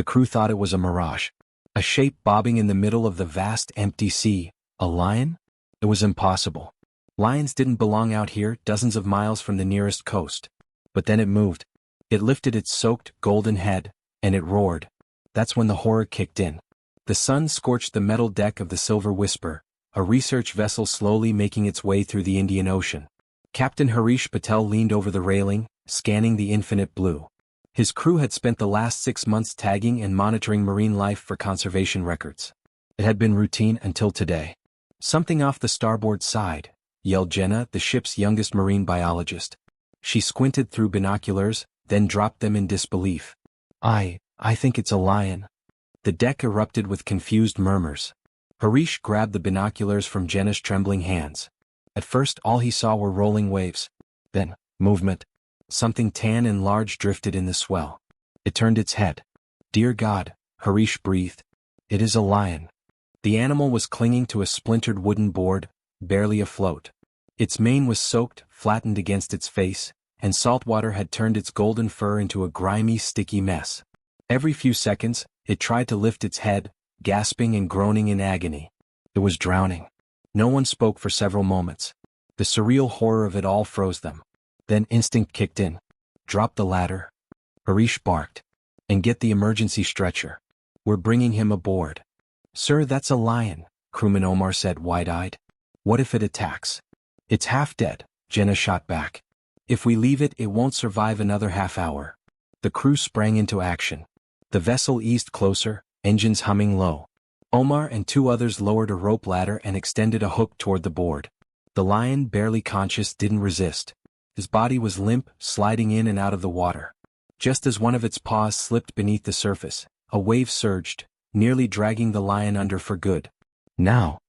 The crew thought it was a mirage. A shape bobbing in the middle of the vast empty sea. A lion? It was impossible. Lions didn't belong out here, dozens of miles from the nearest coast. But then it moved. It lifted its soaked, golden head, and it roared. That's when the horror kicked in. The sun scorched the metal deck of the Silver Whisper, a research vessel slowly making its way through the Indian Ocean. Captain Harish Patel leaned over the railing, scanning the infinite blue. His crew had spent the last 6 months tagging and monitoring marine life for conservation records. It had been routine until today. "Something off the starboard side," yelled Jenna, the ship's youngest marine biologist. She squinted through binoculars, then dropped them in disbelief. I think it's a lion." The deck erupted with confused murmurs. Harish grabbed the binoculars from Jenna's trembling hands. At first all he saw were rolling waves. Then, movement. Something tan and large drifted in the swell. It turned its head. "Dear God," Harish breathed. "It is a lion." The animal was clinging to a splintered wooden board, barely afloat. Its mane was soaked, flattened against its face, and salt water had turned its golden fur into a grimy, sticky mess. Every few seconds, it tried to lift its head, gasping and groaning in agony. It was drowning. No one spoke for several moments. The surreal horror of it all froze them. Then instinct kicked in. "Drop the ladder," Harish barked. "And get the emergency stretcher. We're bringing him aboard." "Sir, that's a lion," crewman Omar said wide-eyed. "What if it attacks?" "It's half dead," Jenna shot back. "If we leave it, it won't survive another half hour." The crew sprang into action. The vessel eased closer, engines humming low. Omar and 2 others lowered a rope ladder and extended a hook toward the board. The lion, barely conscious, didn't resist. His body was limp, sliding in and out of the water. Just as one of its paws slipped beneath the surface, a wave surged, nearly dragging the lion under for good. "Now!"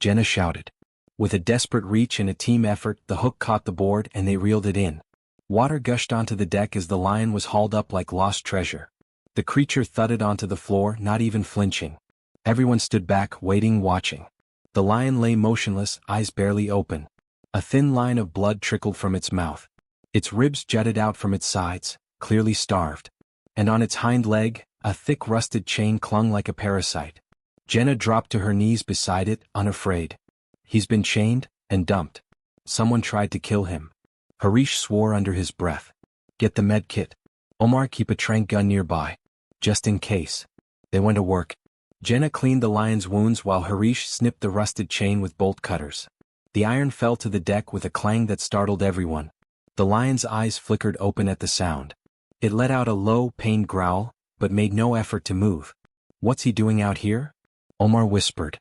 Jenna shouted. With a desperate reach and a team effort, the hook caught the board and they reeled it in. Water gushed onto the deck as the lion was hauled up like lost treasure. The creature thudded onto the floor, not even flinching. Everyone stood back, waiting, watching. The lion lay motionless, eyes barely open. A thin line of blood trickled from its mouth. Its ribs jutted out from its sides, clearly starved. And on its hind leg, a thick rusted chain clung like a parasite. Jenna dropped to her knees beside it, unafraid. "He's been chained and dumped. Someone tried to kill him." Harish swore under his breath. "Get the med kit. Omar, keep a tranq gun nearby. Just in case." They went to work. Jenna cleaned the lion's wounds while Harish snipped the rusted chain with bolt cutters. The iron fell to the deck with a clang that startled everyone. The lion's eyes flickered open at the sound. It let out a low, pained growl, but made no effort to move. "What's he doing out here?" Omar whispered.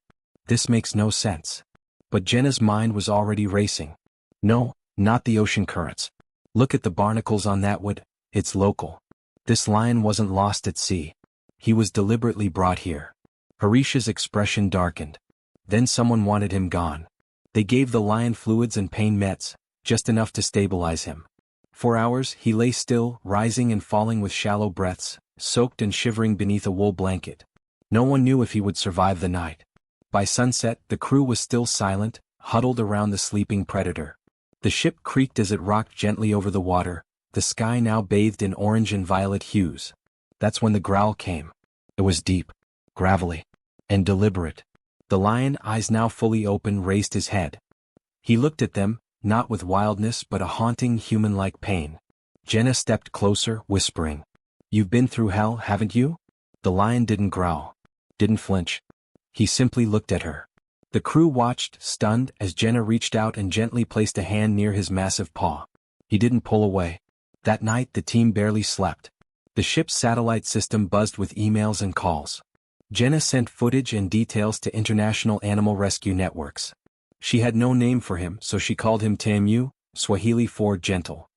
"This makes no sense." But Jenna's mind was already racing. "No, not the ocean currents. Look at the barnacles on that wood, it's local. This lion wasn't lost at sea. He was deliberately brought here." Harish's expression darkened. Then someone wanted him gone. They gave the lion fluids and pain meds, just enough to stabilize him. For hours he lay still, rising and falling with shallow breaths, soaked and shivering beneath a wool blanket. No one knew if he would survive the night. By sunset, the crew was still silent, huddled around the sleeping predator. The ship creaked as it rocked gently over the water, the sky now bathed in orange and violet hues. That's when the growl came. It was deep, gravelly, and deliberate. The lion, eyes now fully open, raised his head. He looked at them, not with wildness but a haunting, human-like pain. Jenna stepped closer, whispering, "You've been through hell, haven't you?" The lion didn't growl, didn't flinch. He simply looked at her. The crew watched, stunned, as Jenna reached out and gently placed a hand near his massive paw. He didn't pull away. That night the team barely slept. The ship's satellite system buzzed with emails and calls. Jenna sent footage and details to international animal rescue networks. She had no name for him, so she called him Temu, Swahili for gentle.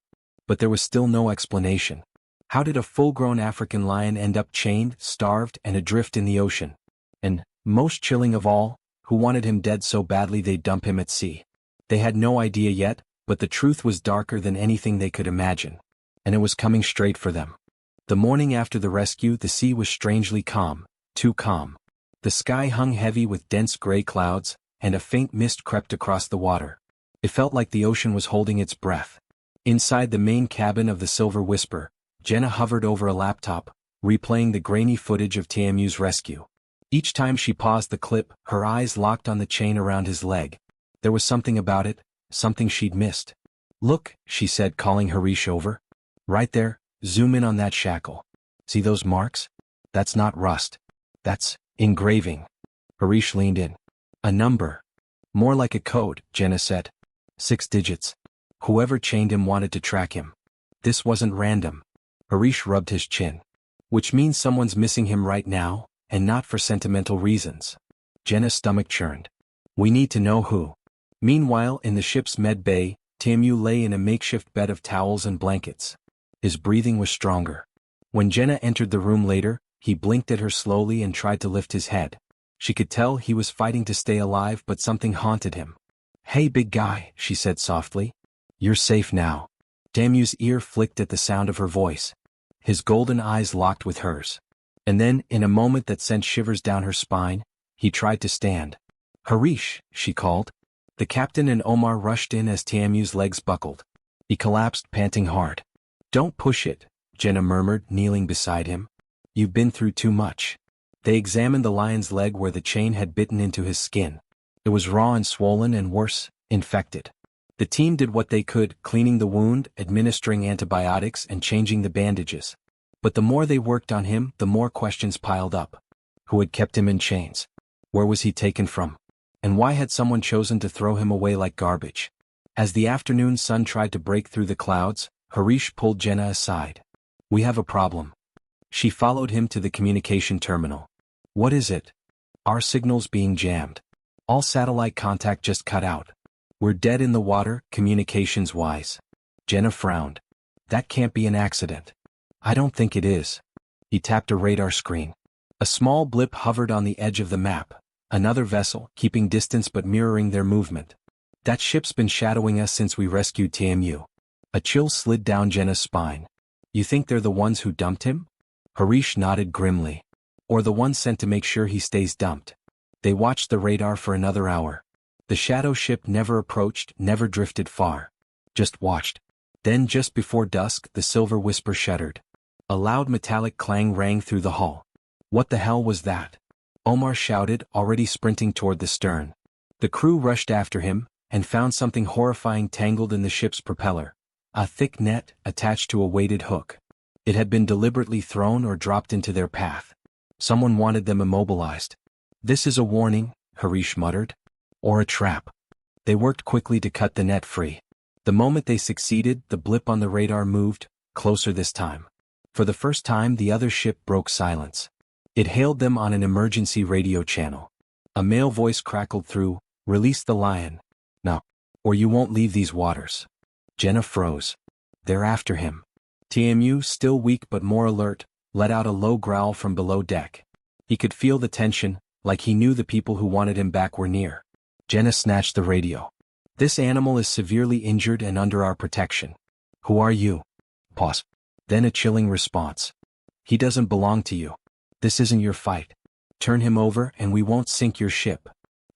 But there was still no explanation. How did a full-grown African lion end up chained, starved, and adrift in the ocean? And, most chilling of all, who wanted him dead so badly they'd dump him at sea? They had no idea yet, but the truth was darker than anything they could imagine. And it was coming straight for them. The morning after the rescue, the sea was strangely calm, too calm. The sky hung heavy with dense gray clouds, and a faint mist crept across the water. It felt like the ocean was holding its breath. Inside the main cabin of the Silver Whisper, Jenna hovered over a laptop, replaying the grainy footage of TMU's rescue. Each time she paused the clip, her eyes locked on the chain around his leg. There was something about it, something she'd missed. "Look," she said, calling Harish over. "Right there, zoom in on that shackle. See those marks? That's not rust. That's engraving." Harish leaned in. "A number. More like a code," Jenna said. 6 digits. Whoever chained him wanted to track him. This wasn't random. Harish rubbed his chin. "Which means someone's missing him right now, and not for sentimental reasons." Jenna's stomach churned. "We need to know who." Meanwhile, in the ship's med bay, TMU lay in a makeshift bed of towels and blankets. His breathing was stronger. When Jenna entered the room later, he blinked at her slowly and tried to lift his head. She could tell he was fighting to stay alive, but something haunted him. "Hey, big guy," she said softly. "You're safe now." TMU's ear flicked at the sound of her voice. His golden eyes locked with hers. And then, in a moment that sent shivers down her spine, he tried to stand. "Harish," she called. The captain and Omar rushed in as TMU's legs buckled. He collapsed, panting hard. "Don't push it," Jenna murmured, kneeling beside him. "You've been through too much." They examined the lion's leg where the chain had bitten into his skin. It was raw and swollen and worse, infected. The team did what they could, cleaning the wound, administering antibiotics, and changing the bandages. But the more they worked on him, the more questions piled up. Who had kept him in chains? Where was he taken from? And why had someone chosen to throw him away like garbage? As the afternoon sun tried to break through the clouds, Harish pulled Jenna aside. "We have a problem." She followed him to the communication terminal. "What is it?" "Our signal's being jammed. All satellite contact just cut out. We're dead in the water, communications-wise." Jenna frowned. "That can't be an accident." "I don't think it is." He tapped a radar screen. A small blip hovered on the edge of the map. Another vessel, keeping distance but mirroring their movement. "That ship's been shadowing us since we rescued TMU." A chill slid down Jenna's spine. "You think they're the ones who dumped him?" Harish nodded grimly. "Or the ones sent to make sure he stays dumped." They watched the radar for another hour. The shadow ship never approached, never drifted far. Just watched. Then just before dusk, the silver whisper shuddered. A loud metallic clang rang through the hull. "What the hell was that?" Omar shouted, already sprinting toward the stern. The crew rushed after him, and found something horrifying tangled in the ship's propeller. A thick net, attached to a weighted hook. It had been deliberately thrown or dropped into their path. Someone wanted them immobilized. "This is a warning," Harish muttered. "Or a trap." They worked quickly to cut the net free. The moment they succeeded, the blip on the radar moved, closer this time. For the first time, the other ship broke silence. It hailed them on an emergency radio channel. A male voice crackled through, "Release the lion. Now, or you won't leave these waters." Jenna froze. "They're after him." TMU, still weak but more alert, let out a low growl from below deck. He could feel the tension, like he knew the people who wanted him back were near. Jenna snatched the radio. "This animal is severely injured and under our protection." "Who are you?" Pause. Then a chilling response. "He doesn't belong to you. This isn't your fight. Turn him over and we won't sink your ship."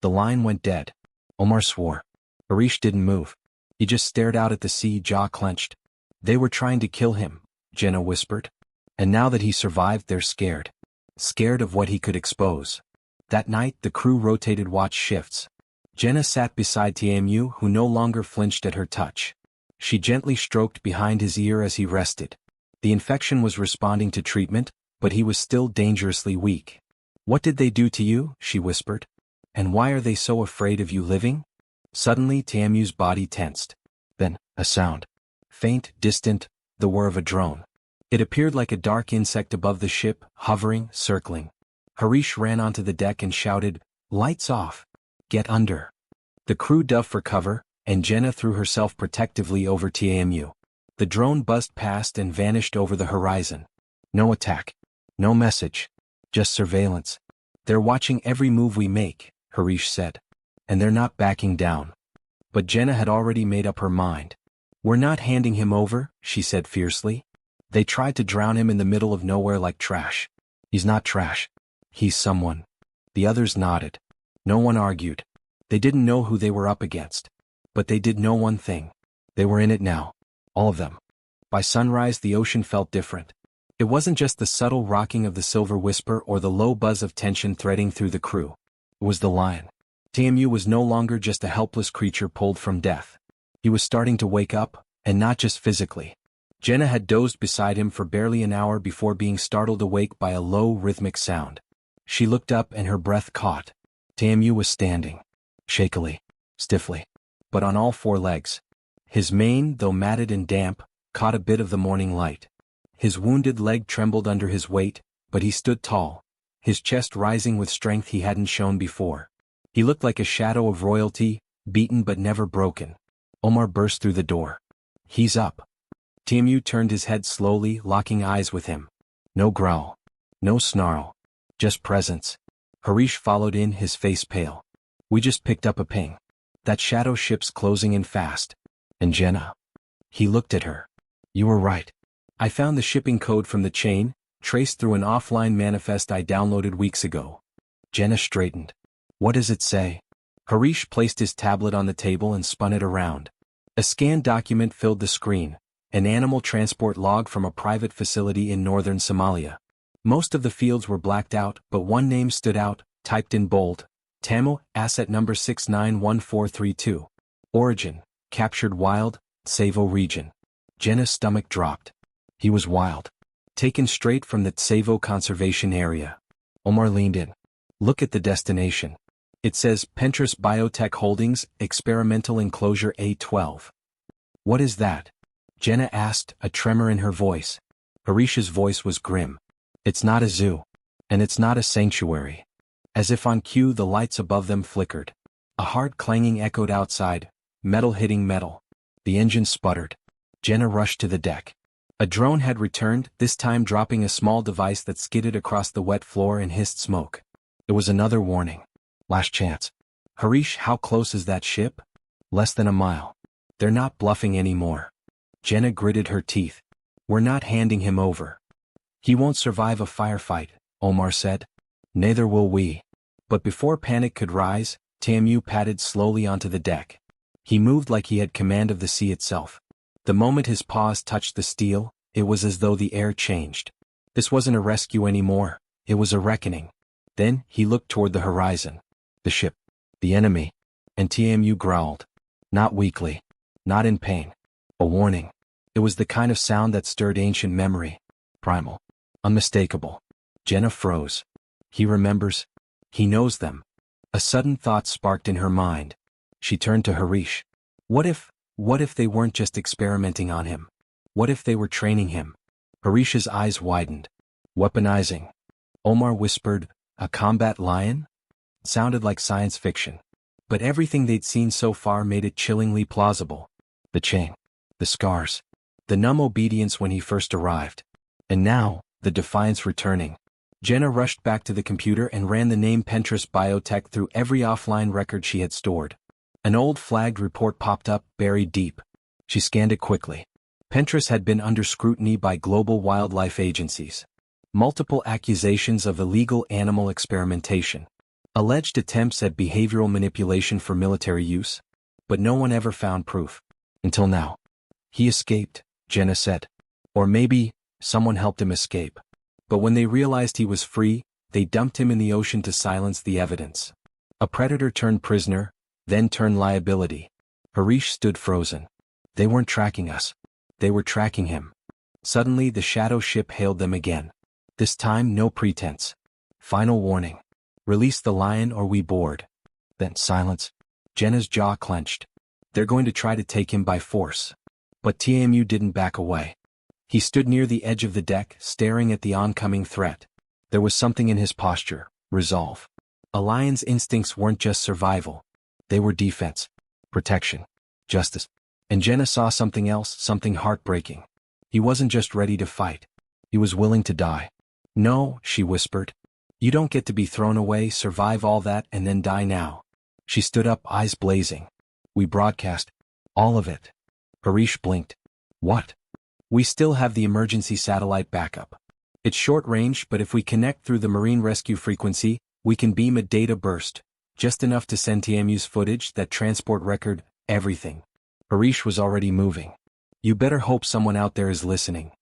The line went dead. Omar swore. Harish didn't move. He just stared out at the sea, jaw clenched. "They were trying to kill him," Jenna whispered. "And now that he survived, they're scared. Scared of what he could expose." That night, the crew rotated watch shifts. Jenna sat beside TMU, who no longer flinched at her touch. She gently stroked behind his ear as he rested. The infection was responding to treatment, but he was still dangerously weak. "What did they do to you?" she whispered. "And why are they so afraid of you living?" Suddenly, TMU's body tensed. Then, a sound. Faint, distant, the whir of a drone. It appeared like a dark insect above the ship, hovering, circling. Harish ran onto the deck and shouted, "Lights off! Get under!" The crew dove for cover, and Jenna threw herself protectively over TMU. The drone buzzed past and vanished over the horizon. No attack. No message. Just surveillance. "They're watching every move we make," Harish said. "And they're not backing down." But Jenna had already made up her mind. "We're not handing him over," she said fiercely. "They tried to drown him in the middle of nowhere like trash. He's not trash. He's someone." The others nodded. No one argued. They didn't know who they were up against. But they did know one thing. They were in it now. All of them. By sunrise, the ocean felt different. It wasn't just the subtle rocking of the silver whisper or the low buzz of tension threading through the crew. It was the lion. TMU was no longer just a helpless creature pulled from death. He was starting to wake up, and not just physically. Jenna had dozed beside him for barely an hour before being startled awake by a low, rhythmic sound. She looked up and her breath caught. TMU was standing. Shakily. Stiffly. But on all four legs. His mane, though matted and damp, caught a bit of the morning light. His wounded leg trembled under his weight, but he stood tall, his chest rising with strength he hadn't shown before. He looked like a shadow of royalty, beaten but never broken. Omar burst through the door. "He's up." TMU turned his head slowly, locking eyes with him. No growl. No snarl. Just presence. Harish followed in, his face pale. "We just picked up a ping. That shadow ship's closing in fast. And Jenna." He looked at her. "You were right. I found the shipping code from the chain, traced through an offline manifest I downloaded weeks ago." Jenna straightened. "What does it say?" Harish placed his tablet on the table and spun it around. A scanned document filled the screen, an animal transport log from a private facility in northern Somalia. Most of the fields were blacked out, but one name stood out, typed in bold. Tamil, asset number 691432. Origin, captured wild, Tsavo region. Jenna's stomach dropped. He was wild. Taken straight from the Tsavo conservation area. Omar leaned in. "Look at the destination. It says Pentris Biotech Holdings, Experimental Enclosure A12. "What is that?" Jenna asked, a tremor in her voice. Harish's voice was grim. "It's not a zoo. And it's not a sanctuary." As if on cue, the lights above them flickered. A hard clanging echoed outside, metal hitting metal. The engine sputtered. Jenna rushed to the deck. A drone had returned, this time dropping a small device that skidded across the wet floor and hissed smoke. It was another warning. Last chance. "Harish, how close is that ship?" "Less than a mile. They're not bluffing anymore." Jenna gritted her teeth. "We're not handing him over." "He won't survive a firefight," Omar said. "Neither will we." But before panic could rise, TMU padded slowly onto the deck. He moved like he had command of the sea itself. The moment his paws touched the steel, it was as though the air changed. This wasn't a rescue anymore, it was a reckoning. Then, he looked toward the horizon. The ship. The enemy. And TMU growled. Not weakly. Not in pain. A warning. It was the kind of sound that stirred ancient memory. Primal. Unmistakable. Jenna froze. He remembers. He knows them. A sudden thought sparked in her mind. She turned to Harish. What if they weren't just experimenting on him? What if they were training him? Harish's eyes widened. Weaponizing. Omar whispered, "A combat lion?" Sounded like science fiction. But everything they'd seen so far made it chillingly plausible. The chain. The scars. The numb obedience when he first arrived. And now, the defiance returning. Jenna rushed back to the computer and ran the name Pentris Biotech through every offline record she had stored. An old flagged report popped up, buried deep. She scanned it quickly. Pentris had been under scrutiny by global wildlife agencies. Multiple accusations of illegal animal experimentation. Alleged attempts at behavioral manipulation for military use. But no one ever found proof. Until now. He escaped, Jenna said. Or maybe, someone helped him escape. But when they realized he was free, they dumped him in the ocean to silence the evidence. A predator turned prisoner, then turned liability. Harish stood frozen. They weren't tracking us. They were tracking him. Suddenly the shadow ship hailed them again. This time no pretense. Final warning. Release the lion or we board. Then silence. Jenna's jaw clenched. They're going to try to take him by force. But TMU didn't back away. He stood near the edge of the deck, staring at the oncoming threat. There was something in his posture, resolve. A lion's instincts weren't just survival. They were defense, protection, justice. And Jenna saw something else, something heartbreaking. He wasn't just ready to fight. He was willing to die. No, she whispered. You don't get to be thrown away, survive all that, and then die now. She stood up, eyes blazing. We broadcast. All of it. Harish blinked. What? We still have the emergency satellite backup. It's short range, but if we connect through the marine rescue frequency, we can beam a data burst. Just enough to send TMU's footage, that transport record, everything. Harish was already moving. You better hope someone out there is listening.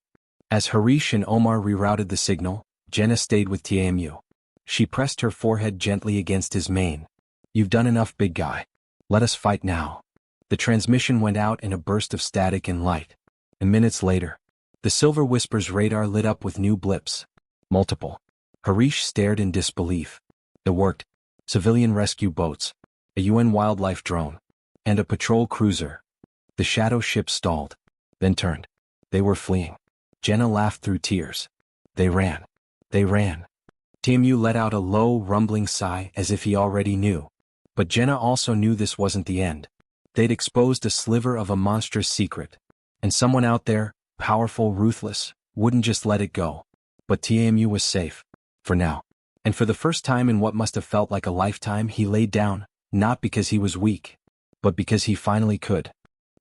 As Harish and Omar rerouted the signal, Jenna stayed with TAMU. She pressed her forehead gently against his mane. "You've done enough, big guy. Let us fight now." The transmission went out in a burst of static and light. And minutes later, the Silver Whisper's radar lit up with new blips. Multiple. Harish stared in disbelief. It worked. Civilian rescue boats, a UN wildlife drone, and a patrol cruiser. The shadow ship stalled, then turned. They were fleeing. Jenna laughed through tears. They ran. They ran. TAMU let out a low, rumbling sigh as if he already knew. But Jenna also knew this wasn't the end. They'd exposed a sliver of a monstrous secret. And someone out there, powerful, ruthless, wouldn't just let it go. But TAMU was safe. For now. And for the first time in what must have felt like a lifetime, he laid down, not because he was weak, but because he finally could.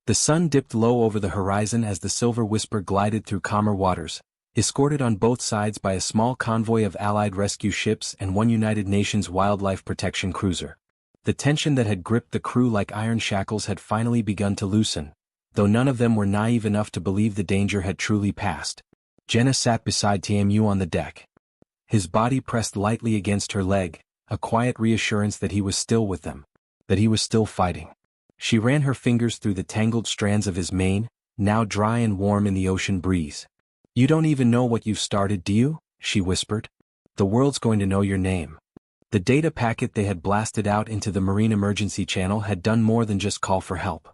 The sun dipped low over the horizon as the Silver Whisper glided through calmer waters, escorted on both sides by a small convoy of Allied rescue ships and one United Nations wildlife protection cruiser. The tension that had gripped the crew like iron shackles had finally begun to loosen, though none of them were naive enough to believe the danger had truly passed. Jenna sat beside TAMU on the deck. His body pressed lightly against her leg, a quiet reassurance that he was still with them, that he was still fighting. She ran her fingers through the tangled strands of his mane, now dry and warm in the ocean breeze. "You don't even know what you've started, do you?" she whispered. "The world's going to know your name." The data packet they had blasted out into the Marine Emergency Channel had done more than just call for help.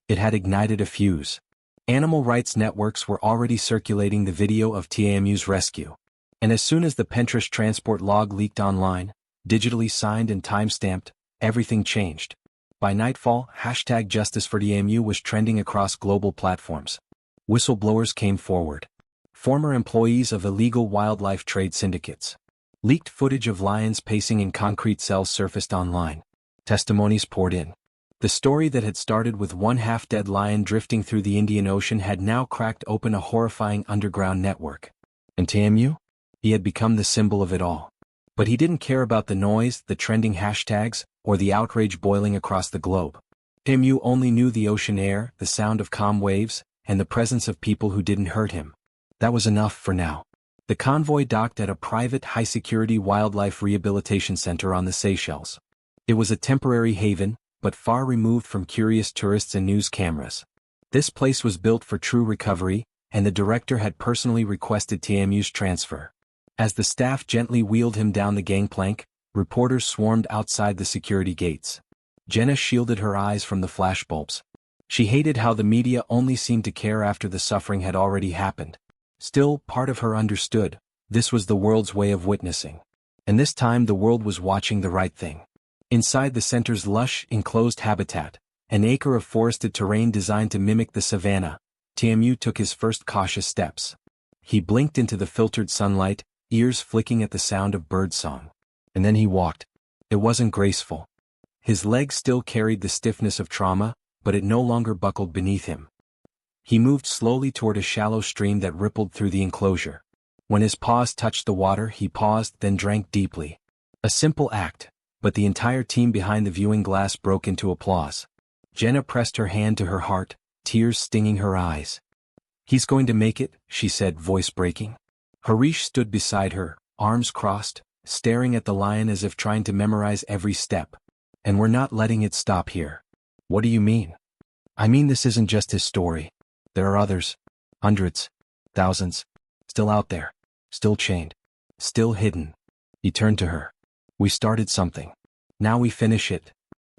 It had ignited a fuse. Animal rights networks were already circulating the video of TAMU's rescue. And as soon as the Pinterest transport log leaked online, digitally signed and time-stamped, everything changed. By nightfall, #JusticeForTAMU was trending across global platforms. Whistleblowers came forward. Former employees of illegal wildlife trade syndicates. Leaked footage of lions pacing in concrete cells surfaced online. Testimonies poured in. The story that had started with one half-dead lion drifting through the Indian Ocean had now cracked open a horrifying underground network. And TAMU? He had become the symbol of it all. But he didn't care about the noise, the trending hashtags, or the outrage boiling across the globe. TAMU only knew the ocean air, the sound of calm waves, and the presence of people who didn't hurt him. That was enough for now. The convoy docked at a private high-security wildlife rehabilitation center on the Seychelles. It was a temporary haven, but far removed from curious tourists and news cameras. This place was built for true recovery, and the director had personally requested TAMU's transfer. As the staff gently wheeled him down the gangplank, reporters swarmed outside the security gates. Jenna shielded her eyes from the flashbulbs. She hated how the media only seemed to care after the suffering had already happened. Still, part of her understood, this was the world's way of witnessing. And this time the world was watching the right thing. Inside the center's lush, enclosed habitat, an acre of forested terrain designed to mimic the savanna, TAMU took his first cautious steps. He blinked into the filtered sunlight, ears flicking at the sound of birdsong. And then he walked. It wasn't graceful. His legs still carried the stiffness of trauma, but it no longer buckled beneath him. He moved slowly toward a shallow stream that rippled through the enclosure. When his paws touched the water, he paused, then drank deeply. A simple act, but the entire team behind the viewing glass broke into applause. Jenna pressed her hand to her heart, tears stinging her eyes. "He's going to make it," she said, voice breaking. Harish stood beside her, arms crossed, staring at the lion as if trying to memorize every step. "And we're not letting it stop here." "What do you mean?" "I mean this isn't just his story. There are others. Hundreds. Thousands. Still out there. Still chained. Still hidden." He turned to her. "We started something. Now we finish it."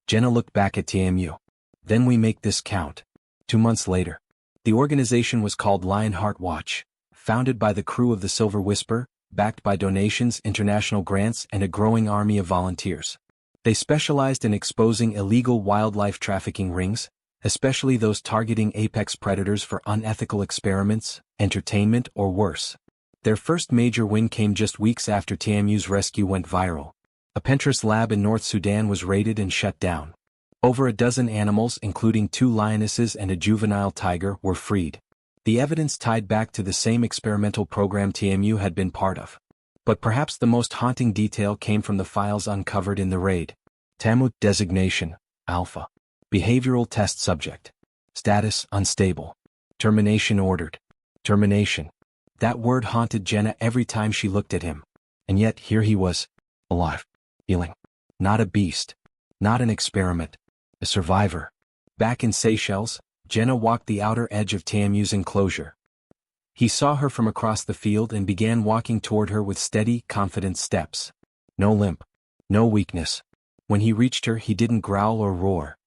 Jenna looked back at TAMU. "Then we make this count." 2 months later. The organization was called Lionheart Watch, founded by the crew of the Silver Whisper, backed by donations, international grants, and a growing army of volunteers. They specialized in exposing illegal wildlife trafficking rings, especially those targeting apex predators for unethical experiments, entertainment, or worse. Their first major win came just weeks after TAMU's rescue went viral. A Pinterest lab in North Sudan was raided and shut down. Over a dozen animals, including 2 lionesses and a juvenile tiger, were freed. The evidence tied back to the same experimental program TAMU had been part of. But perhaps the most haunting detail came from the files uncovered in the raid. TAMU designation, Alpha. Behavioral test subject. Status, unstable. Termination ordered. Termination. That word haunted Jenna every time she looked at him. And yet here he was, alive, healing. Not a beast. Not an experiment. A survivor. Back in Seychelles, Jenna walked the outer edge of TMU's enclosure. He saw her from across the field and began walking toward her with steady, confident steps. No limp. No weakness. When he reached her, he didn't growl or roar.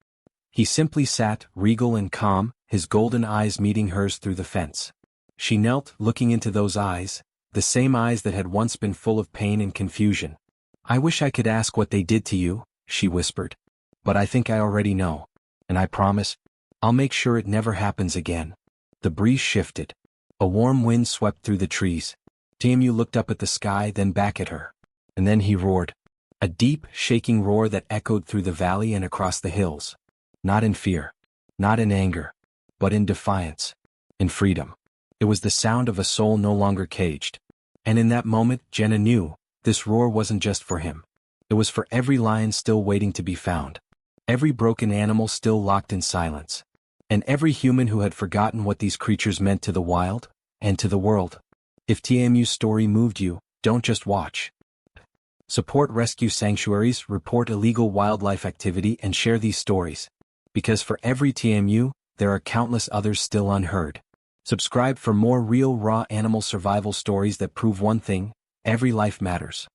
He simply sat, regal and calm, his golden eyes meeting hers through the fence. She knelt, looking into those eyes, the same eyes that had once been full of pain and confusion. "I wish I could ask what they did to you," she whispered. "But I think I already know. And I promise, I'll make sure it never happens again." The breeze shifted. A warm wind swept through the trees. TMU looked up at the sky, then back at her. And then he roared. A deep, shaking roar that echoed through the valley and across the hills. Not in fear. Not in anger. But in defiance. In freedom. It was the sound of a soul no longer caged. And in that moment, Jenna knew, this roar wasn't just for him. It was for every lion still waiting to be found. Every broken animal still locked in silence. And every human who had forgotten what these creatures meant to the wild, and to the world. If TMU's story moved you, don't just watch. Support rescue sanctuaries, report illegal wildlife activity, and share these stories. Because for every TMU, there are countless others still unheard. Subscribe for more real raw animal survival stories that prove one thing: every life matters.